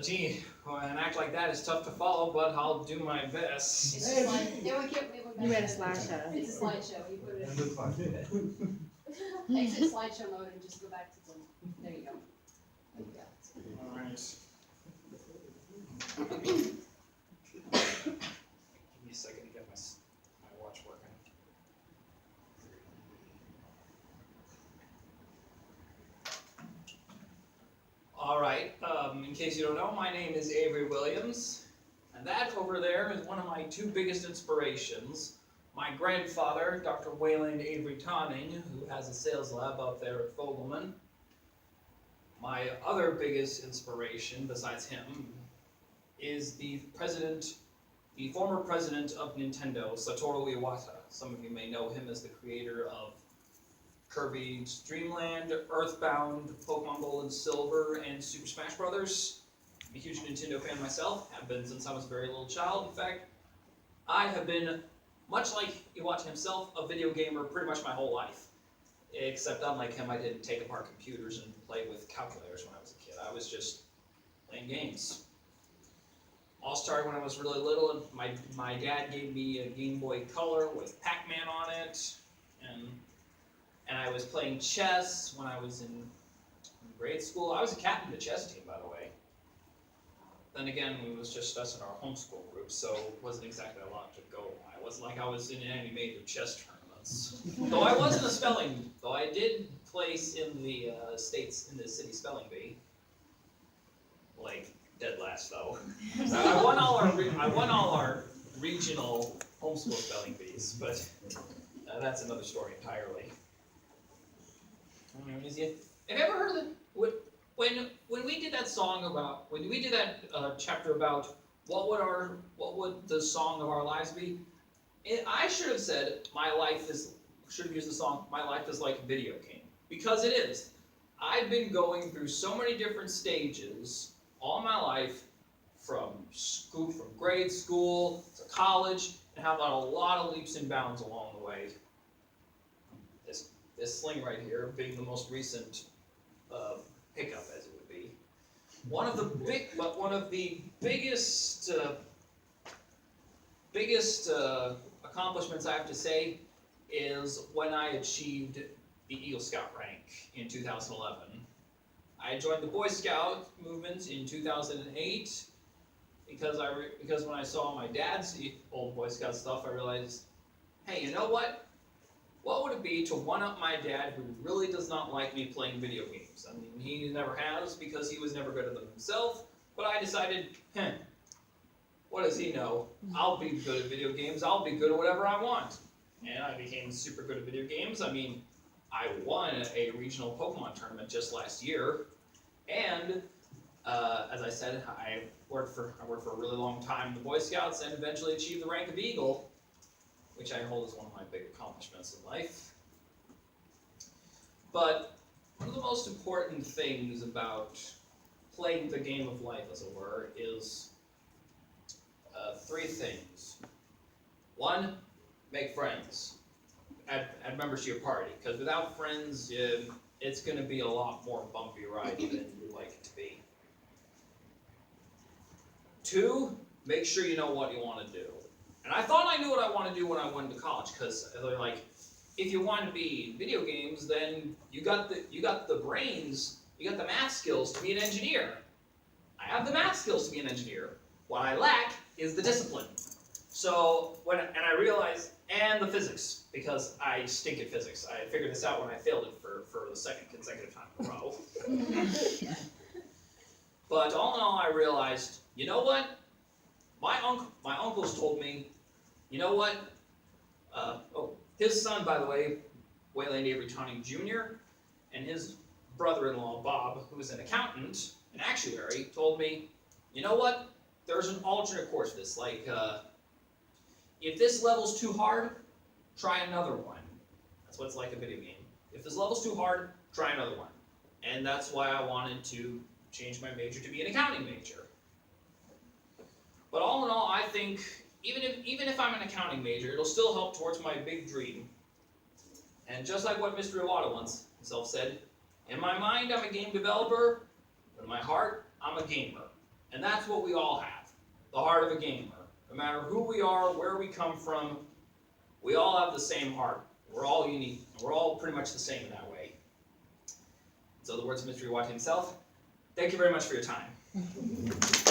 Gee, well, an act like that is tough to follow, but I'll do my best. It's just like, yeah, we went back. You had a slideshow. It's a slideshow, you put it And look like that. in, exit slideshow mode and just go back to the, there you go. There you go. Alright. Give me a second to get my watch working. Alright, in case you don't know, my name is Avery Williams, and that over there is one of my two biggest inspirations. My grandfather, Dr. Wayland Avery Tonning, who has a sales lab up there at Fogelman. My other biggest inspiration, besides him, is the former president of Nintendo, Satoru Iwata. Some of you may know him as the creator of Kirby's Dream Land, Earthbound, Pokemon Gold and Silver, and Super Smash Bros. I'm a huge Nintendo fan myself, have been since I was a very little child. In fact, I have been, much like Iwata himself, a video gamer pretty much my whole life. Except unlike him, I didn't take apart computers and play with calculators when I was a kid. I was just playing games. All started when I was really little, and my dad gave me a Game Boy Color with Pac-Man on it, and I was playing chess when I was in grade school. I was a captain of the chess team, by the way. Then again, it was just us in our homeschool group, so it wasn't exactly a lot to go by. It wasn't like I was in any major chess tournaments. Though I did place in the city spelling bee. Like, dead last though. So I won all our regional homeschool spelling bees, but that's another story entirely. Have you ever heard of when we did that song about chapter about what would the song of our lives be? I should have said should have used the song "My Life is Like a Video Game" because it is. I've been going through so many different stages all my life, from grade school to college, and have done a lot of leaps and bounds along the way. This sling right here being the most recent pickup, as it would be. One of the biggest accomplishments I have to say is when I achieved the Eagle Scout rank in 2011. I joined the Boy Scout movement in 2008 because when I saw my dad's old Boy Scout stuff, I realized, hey, you know what? What would it be to one-up my dad, who really does not like me playing video games? I mean, he never has because he was never good at them himself, but I decided, what does he know? I'll be good at video games. I'll be good at whatever I want. And I became super good at video games. I mean, I won a regional Pokemon tournament just last year, and as I said, I worked for a really long time in the Boy Scouts and eventually achieved the rank of Eagle, which I hold as one of my big accomplishments in life. But one of the most important things about playing the game of life, as it were, is three things. One, make friends. Add members to your party, because without friends, it's going to be a lot more bumpy ride than you'd like it to be. Two, make sure you know what you want to do. And I thought I knew what I want to do when I went to college, because they're like, if you want to be in video games, then you got the brains, you got the math skills to be an engineer. I have the math skills to be an engineer. What I lack is the discipline. So I realized, and the physics, because I stink at physics. I figured this out when I failed it for the second consecutive time in a row. But all in all, I realized, you know what? My uncles told me, you know what? His son, by the way, Wayland Avery Tonning Jr., and his brother-in-law, Bob, who is an accountant, an actuary, told me, you know what? There's an alternate course to this. Like, if this level's too hard, try another one. That's what it's like a video game. If this level's too hard, try another one. And that's why I wanted to change my major to be an accounting major. But all in all, I think even if I'm an accounting major, it'll still help towards my big dream. And just like what Mr. Iwata once himself said, in my mind, I'm a game developer, but in my heart, I'm a gamer. And that's what we all have, the heart of a gamer. No matter who we are, where we come from, we all have the same heart. We're all unique. We're all pretty much the same in that way. So the words of Mystery Watt himself, thank you very much for your time.